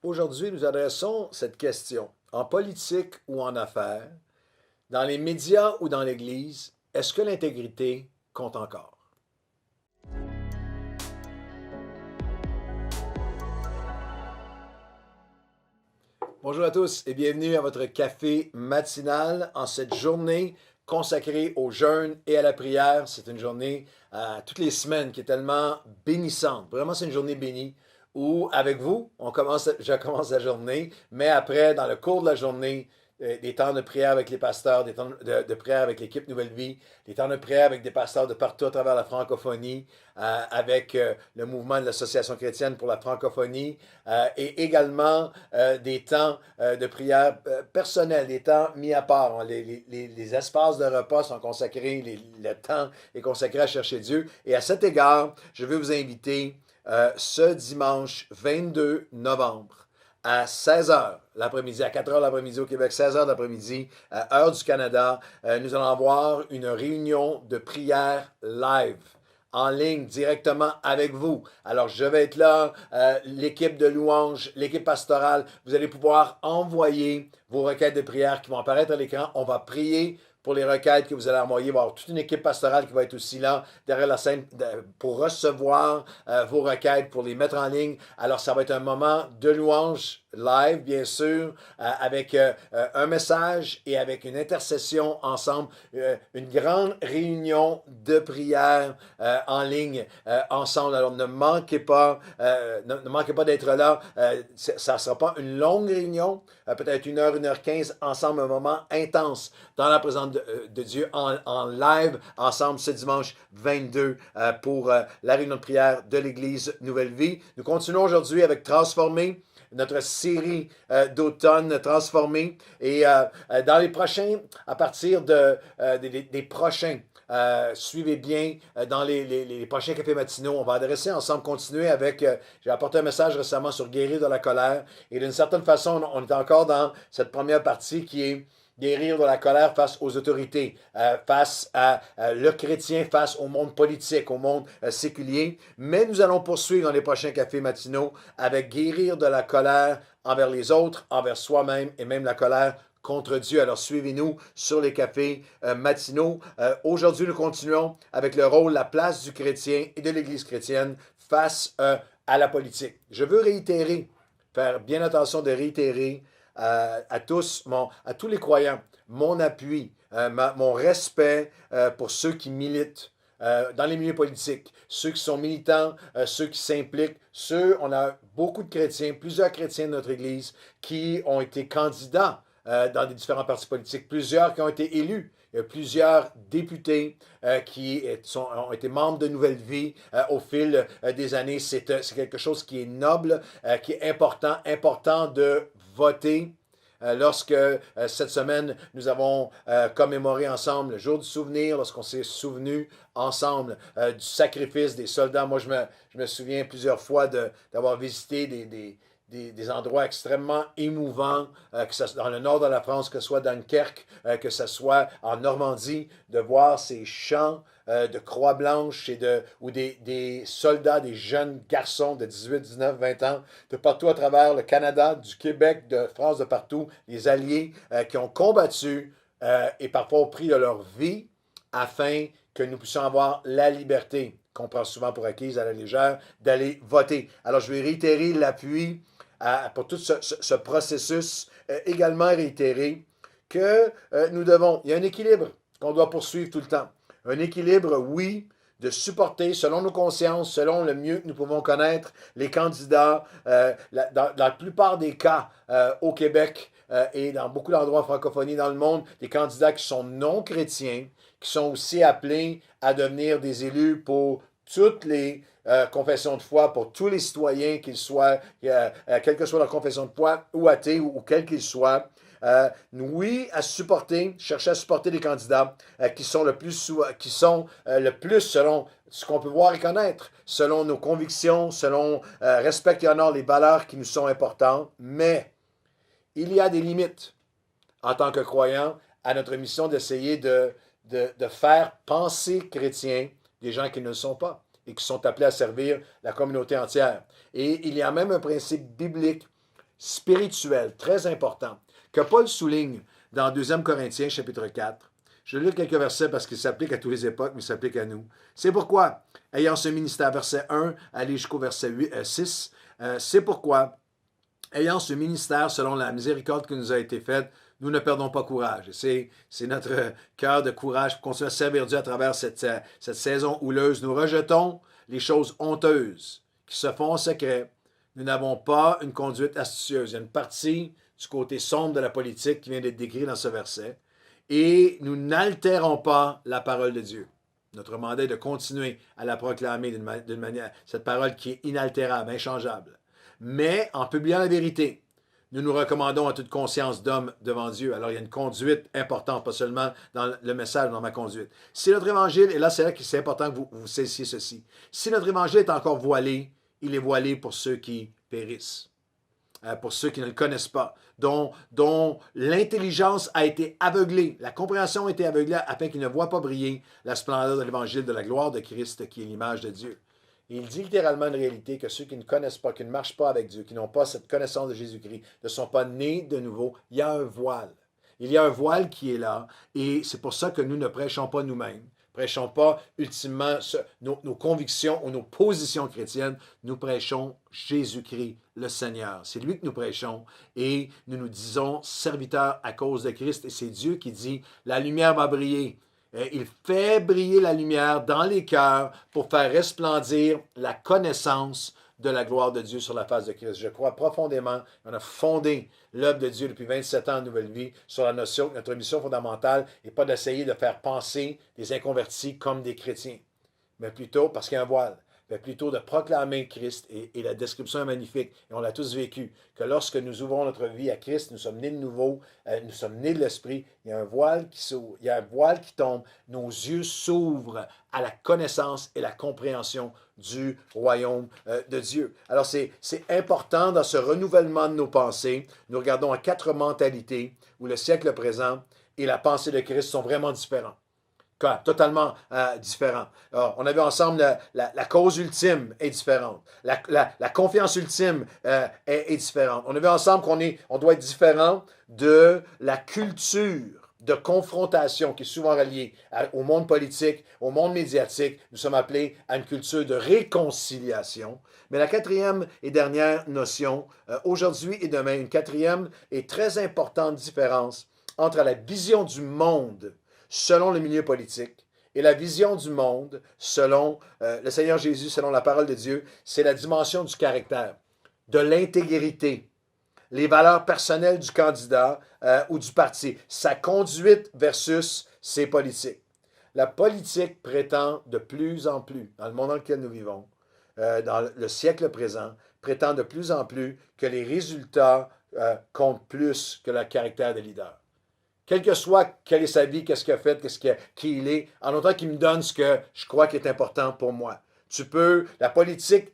Aujourd'hui, nous adressons cette question. En politique ou en affaires, dans les médias ou dans l'Église, est-ce que l'intégrité compte encore? Bonjour à tous et bienvenue à votre café matinal en cette journée consacrée au jeûne et à la prière. C'est une journée toutes les semaines qui est tellement bénissante. Vraiment, c'est une journée bénie où, avec vous, je commence la journée, mais après, dans le cours de la journée, des temps de prière avec les pasteurs, des temps de prière avec l'équipe Nouvelle Vie, des temps de prière avec des pasteurs de partout à travers la francophonie, avec le mouvement de l'Association chrétienne pour la francophonie, et également des temps de prière personnels, des temps mis à part. Les espaces de repas sont consacrés, le temps est consacré à chercher Dieu. Et à cet égard, je veux vous inviter ce dimanche 22 novembre à 16 heures l'après-midi, à 4 heures l'après-midi au Québec, 16 heures l'après-midi, heure du Canada, nous allons avoir une réunion de prière live en ligne directement avec vous. Alors, je vais être là, l'équipe de louanges, l'équipe pastorale, vous allez pouvoir envoyer vos requêtes de prière qui vont apparaître à l'écran. On va prier pour les requêtes que vous allez envoyer. Il va y avoir toute une équipe pastorale qui va être aussi là derrière la scène pour recevoir vos requêtes, pour les mettre en ligne. Alors, ça va être un moment de louange live, bien sûr, avec un message et avec une intercession ensemble, une grande réunion de prière en ligne ensemble. Alors, ne manquez pas d'être là. Ça ne sera pas une longue réunion, peut-être 1 heure ensemble, un moment intense dans la présence de Dieu en live ensemble ce dimanche 22 pour la réunion de prière de l'Église Nouvelle Vie. Nous continuons aujourd'hui avec Transformer, notre série d'automne transformée. Et dans les prochains, à partir des prochains, suivez bien dans les prochains cafés matinaux. On va adresser ensemble, continuer avec, j'ai apporté un message récemment sur guérir de la colère. Et d'une certaine façon, on est encore dans cette première partie qui est guérir de la colère face aux autorités, face à le chrétien, face au monde politique, au monde séculier. Mais nous allons poursuivre dans les prochains cafés matinaux avec guérir de la colère envers les autres, envers soi-même et même la colère contre Dieu. Alors suivez-nous sur les cafés matinaux. Aujourd'hui, nous continuons avec le rôle, la place du chrétien et de l'Église chrétienne face à la politique. Je veux réitérer, faire bien attention de réitérer à tous les croyants, mon appui, mon respect pour ceux qui militent dans les milieux politiques, ceux qui sont militants, ceux qui s'impliquent, on a beaucoup de chrétiens, plusieurs chrétiens de notre Église qui ont été candidats dans des différents partis politiques, plusieurs qui ont été élus. Il y a plusieurs députés qui ont été membres de Nouvelle Vie au fil des années. C'est quelque chose qui est noble, qui est important de voter. Lorsque cette semaine, nous avons commémoré ensemble le jour du souvenir, lorsqu'on s'est souvenu ensemble du sacrifice des soldats. Moi, je me souviens plusieurs fois d'avoir visité des endroits extrêmement émouvants, que ce soit dans le nord de la France, que ce soit Dunkerque, que ce soit en Normandie, de voir ces champs de croix blanche où des soldats, des jeunes garçons de 18, 19, 20 ans, de partout à travers le Canada, du Québec, de France, de partout, les alliés qui ont combattu et parfois au prix de leur vie afin que nous puissions avoir la liberté, qu'on prend souvent pour acquise à la légère, d'aller voter. Alors, je vais réitérer l'appui pour tout ce processus, également réitérer que il y a un équilibre qu'on doit poursuivre tout le temps. Un équilibre, oui, de supporter, selon nos consciences, selon le mieux que nous pouvons connaître, les candidats, dans la plupart des cas au Québec et dans beaucoup d'endroits en francophonie dans le monde, des candidats qui sont non chrétiens, qui sont aussi appelés à devenir des élus pour toutes les confessions de foi, pour tous les citoyens, qu'ils soient, quelle que soit leur confession de foi, ou athées, ou quels qu'ils soient. Oui, chercher à supporter les candidats qui sont le plus selon ce qu'on peut voir et connaître, selon nos convictions, selon respect et honore les valeurs qui nous sont importantes, mais il y a des limites en tant que croyants à notre mission d'essayer de faire penser chrétiens des gens qui ne le sont pas et qui sont appelés à servir la communauté entière. Et il y a même un principe biblique spirituel, très important, que Paul souligne dans 2 Corinthiens, chapitre 4. Je lis quelques versets parce qu'il s'applique à toutes les époques, mais il s'applique à nous. C'est pourquoi, ayant ce ministère, verset 1, allez jusqu'au verset 6, c'est pourquoi, ayant ce ministère selon la miséricorde qui nous a été faite, nous ne perdons pas courage. C'est notre cœur de courage pour continuer à servir Dieu à travers cette saison houleuse. Nous rejetons les choses honteuses qui se font en secret. Nous n'avons pas une conduite astucieuse. Il y a une partie du côté sombre de la politique qui vient d'être décrite dans ce verset. Et nous n'altérons pas la parole de Dieu. Notre mandat est de continuer à la proclamer d'une manière, cette parole qui est inaltérable, inchangeable. Mais en publiant la vérité, nous nous recommandons à toute conscience d'homme devant Dieu. Alors, il y a une conduite importante, pas seulement dans le message, dans ma conduite. Si notre évangile, et là, c'est là que c'est important que vous saisiez ceci. Si notre évangile est encore voilé, il est voilé pour ceux qui périssent, pour ceux qui ne le connaissent pas, dont l'intelligence a été aveuglée, la compréhension a été aveuglée afin qu'ils ne voient pas briller la splendeur de l'évangile de la gloire de Christ qui est l'image de Dieu. Et il dit littéralement une réalité que ceux qui ne connaissent pas, qui ne marchent pas avec Dieu, qui n'ont pas cette connaissance de Jésus-Christ, ne sont pas nés de nouveau. Il y a un voile. Il y a un voile qui est là et c'est pour ça que nous ne prêchons pas nous-mêmes. Prêchons pas ultimement nos convictions ou nos positions chrétiennes. Nous prêchons Jésus-Christ, le Seigneur. C'est lui que nous prêchons et nous nous disons serviteurs à cause de Christ. Et c'est Dieu qui dit, la lumière va briller. Il fait briller la lumière dans les cœurs pour faire resplendir la connaissance de la gloire de Dieu sur la face de Christ. Je crois profondément, on a fondé l'œuvre de Dieu depuis 27 ans en Nouvelle Vie sur la notion que notre mission fondamentale n'est pas d'essayer de faire penser des inconvertis comme des chrétiens, mais plutôt, parce qu'il y a un voile, mais plutôt de proclamer Christ, et la description est magnifique, et on l'a tous vécu, que lorsque nous ouvrons notre vie à Christ, nous sommes nés de nouveau, nous sommes nés de l'Esprit, il y a un voile qui s'ouvre, il y a un voile qui tombe, nos yeux s'ouvrent à la connaissance et la compréhension du royaume de Dieu. Alors c'est important dans ce renouvellement de nos pensées, nous regardons à 4 mentalités où le siècle présent et la pensée de Christ sont vraiment différents. Totalement différent. Alors, on a vu ensemble la cause ultime est différente. La confiance ultime est différente. On a vu ensemble qu'on doit être différent de la culture de confrontation qui est souvent reliée au monde politique, au monde médiatique. Nous sommes appelés à une culture de réconciliation. Mais la 4e et dernière notion, aujourd'hui et demain, une 4e et très importante différence entre la vision du monde selon le milieu politique, et la vision du monde, selon le Seigneur Jésus, selon la parole de Dieu, c'est la dimension du caractère, de l'intégrité, les valeurs personnelles du candidat ou du parti, sa conduite versus ses politiques. La politique prétend de plus en plus, dans le monde dans lequel nous vivons, dans le siècle présent, prétend de plus en plus que les résultats comptent plus que le caractère des leaders. Quel que soit quelle est sa vie, qu'est-ce qu'il a fait, qui il est, en autant qu'il me donne ce que je crois qui est important pour moi. La politique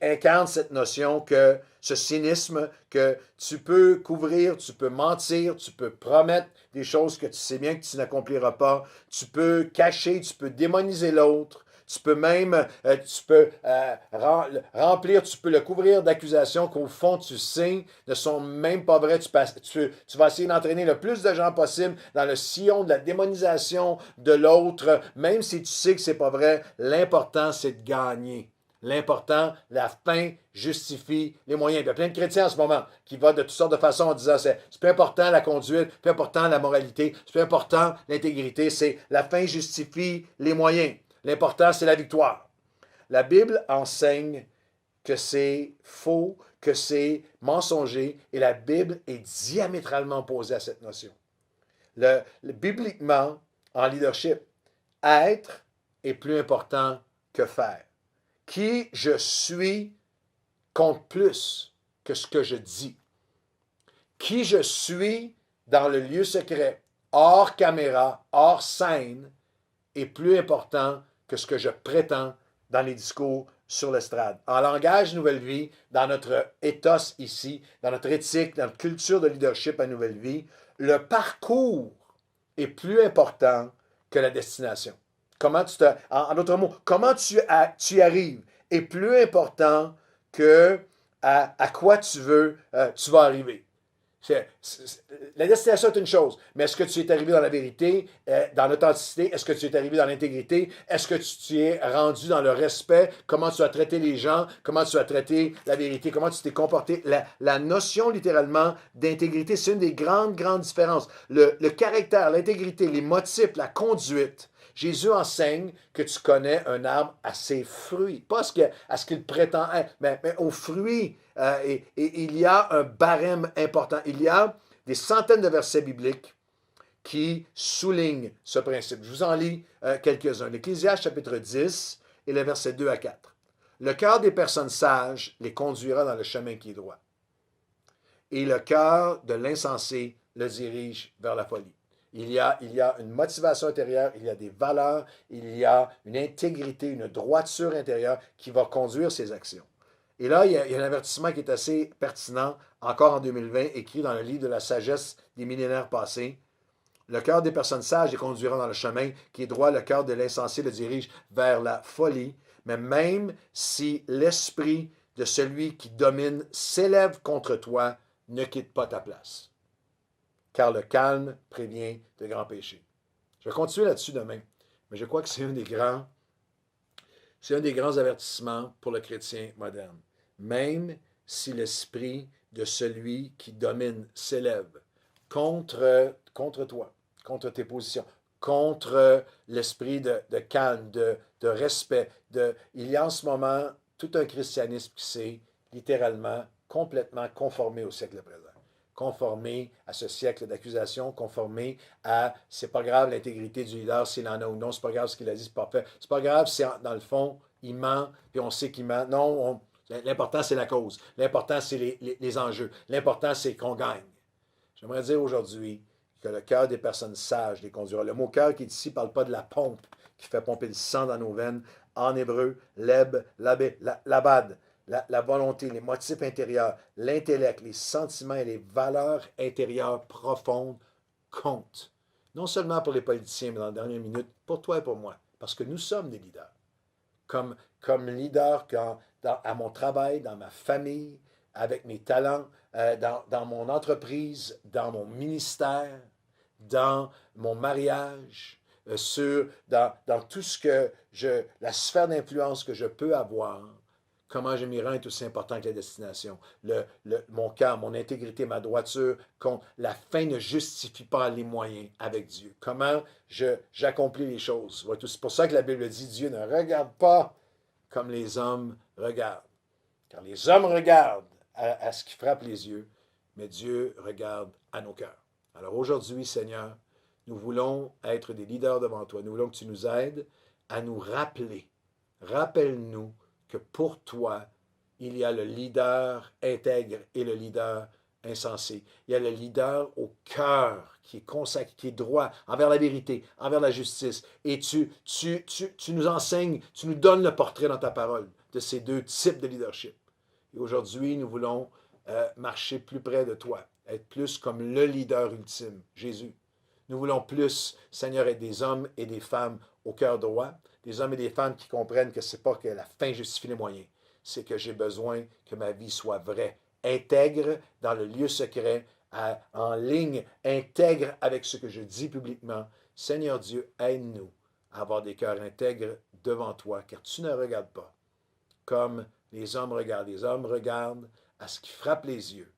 incarne cette notion que, ce cynisme, que tu peux couvrir, tu peux mentir, tu peux promettre des choses que tu sais bien que tu n'accompliras pas, tu peux cacher, tu peux démoniser l'autre, tu peux même, remplir, tu peux le couvrir d'accusations qu'au fond, tu sais, ne sont même pas vraies. Tu vas essayer d'entraîner le plus de gens possible dans le sillon de la démonisation de l'autre, même si tu sais que c'est pas vrai. L'important, c'est de gagner. L'important, la fin justifie les moyens. Il y a plein de chrétiens en ce moment qui vont de toutes sortes de façons en disant c'est peu important la conduite, peu important la moralité, c'est peu important l'intégrité, c'est la fin justifie les moyens. L'important, c'est la victoire. La Bible enseigne que c'est faux, que c'est mensonger, et la Bible est diamétralement opposée à cette notion. Bibliquement, en leadership, être est plus important que faire. Qui je suis compte plus que ce que je dis. Qui je suis dans le lieu secret, hors caméra, hors scène, est plus important que ce que je prétends dans les discours sur l'estrade. En langage Nouvelle Vie, dans notre ethos ici, dans notre éthique, dans notre culture de leadership à Nouvelle Vie, le parcours est plus important que la destination. En d'autres mots, comment tu y arrives est plus important que à quoi tu vas arriver. La destination est une chose, mais est-ce que tu es arrivé dans la vérité, dans l'authenticité? Est-ce que tu es arrivé dans l'intégrité? Est-ce que tu es rendu dans le respect? Comment tu as traité les gens? Comment tu as traité la vérité? Comment tu t'es comporté? La notion, littéralement, d'intégrité, c'est une des grandes différences. Le caractère, l'intégrité, les motifs, la conduite. Jésus enseigne que tu connais un arbre à ses fruits, pas à ce qu'il prétend être, mais aux fruits. Et il y a un barème important. Il y a des centaines de versets bibliques qui soulignent ce principe. Je vous en lis quelques-uns. L'Ecclésiaste chapitre 10 et les versets 2 à 4. Le cœur des personnes sages les conduira dans le chemin qui est droit. Et le cœur de l'insensé le dirige vers la folie. Il y a une motivation intérieure, il y a des valeurs, il y a une intégrité, une droiture intérieure qui va conduire ses actions. Et là, il y a un avertissement qui est assez pertinent, encore en 2020, écrit dans le livre de la sagesse des millénaires passés. Le cœur des personnes sages les conduira dans le chemin qui est droit, le cœur de l'insensé le dirige vers la folie. Mais même si l'esprit de celui qui domine s'élève contre toi, ne quitte pas ta place. Car le calme prévient de grands péchés. Je vais continuer là-dessus demain, mais je crois que c'est un des grands avertissements pour le chrétien moderne. Même si l'esprit de celui qui domine s'élève contre toi, contre tes positions, contre l'esprit de calme, de respect. Il y a en ce moment tout un christianisme qui s'est littéralement complètement conformé au siècle présent. Conformé à ce siècle d'accusation, conformé à c'est pas grave l'intégrité du leader s'il en a ou non, c'est pas grave ce qu'il a dit, c'est pas fait. C'est pas grave si dans le fond il ment, puis on sait qu'il ment. Non, l'important c'est la cause. L'important c'est les enjeux. L'important c'est qu'on gagne. J'aimerais dire aujourd'hui que le cœur des personnes sages les conduira. Le mot cœur qui est ici ne parle pas de la pompe qui fait pomper le sang dans nos veines. En hébreu, leb, labé, labad. La volonté, les motifs intérieurs, l'intellect, les sentiments et les valeurs intérieures profondes comptent. Non seulement pour les politiciens, mais dans la dernière minute, pour toi et pour moi. Parce que nous sommes des leaders. Comme leader à mon travail, dans ma famille, avec mes talents, dans mon entreprise, dans mon ministère, dans mon mariage, dans tout ce que la sphère d'influence que je peux avoir. Comment je m'y rends est aussi important que la destination. Mon cœur, mon intégrité, ma droiture, la fin ne justifie pas les moyens avec Dieu. Comment j'accomplis les choses. C'est pour ça que la Bible dit, Dieu ne regarde pas comme les hommes regardent. Car les hommes regardent à ce qui frappe les yeux, mais Dieu regarde à nos cœurs. Alors aujourd'hui, Seigneur, nous voulons être des leaders devant toi. Nous voulons que tu nous aides à nous rappeler. Rappelle-nous que pour toi, il y a le leader intègre et le leader insensé. Il y a le leader au cœur qui est consacré, qui est droit envers la vérité, envers la justice. Et tu nous enseignes, tu nous donnes le portrait dans ta parole de ces deux types de leadership. Et aujourd'hui, nous voulons marcher plus près de toi, être plus comme le leader ultime, Jésus. Nous voulons plus, Seigneur, être des hommes et des femmes au cœur droit, des hommes et des femmes qui comprennent que ce n'est pas que la fin justifie les moyens, c'est que j'ai besoin que ma vie soit vraie, intègre dans le lieu secret, en ligne, intègre avec ce que je dis publiquement. Seigneur Dieu, aide-nous à avoir des cœurs intègres devant toi, car tu ne regardes pas comme les hommes regardent. Les hommes regardent à ce qui frappe les yeux,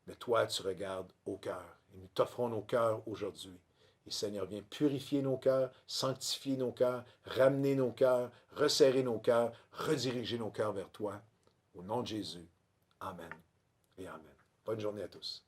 mais toi, tu regardes au cœur. Et nous t'offrons nos cœurs aujourd'hui. Et Seigneur, viens purifier nos cœurs, sanctifier nos cœurs, ramener nos cœurs, resserrer nos cœurs, rediriger nos cœurs vers toi. Au nom de Jésus. Amen et Amen. Bonne journée à tous.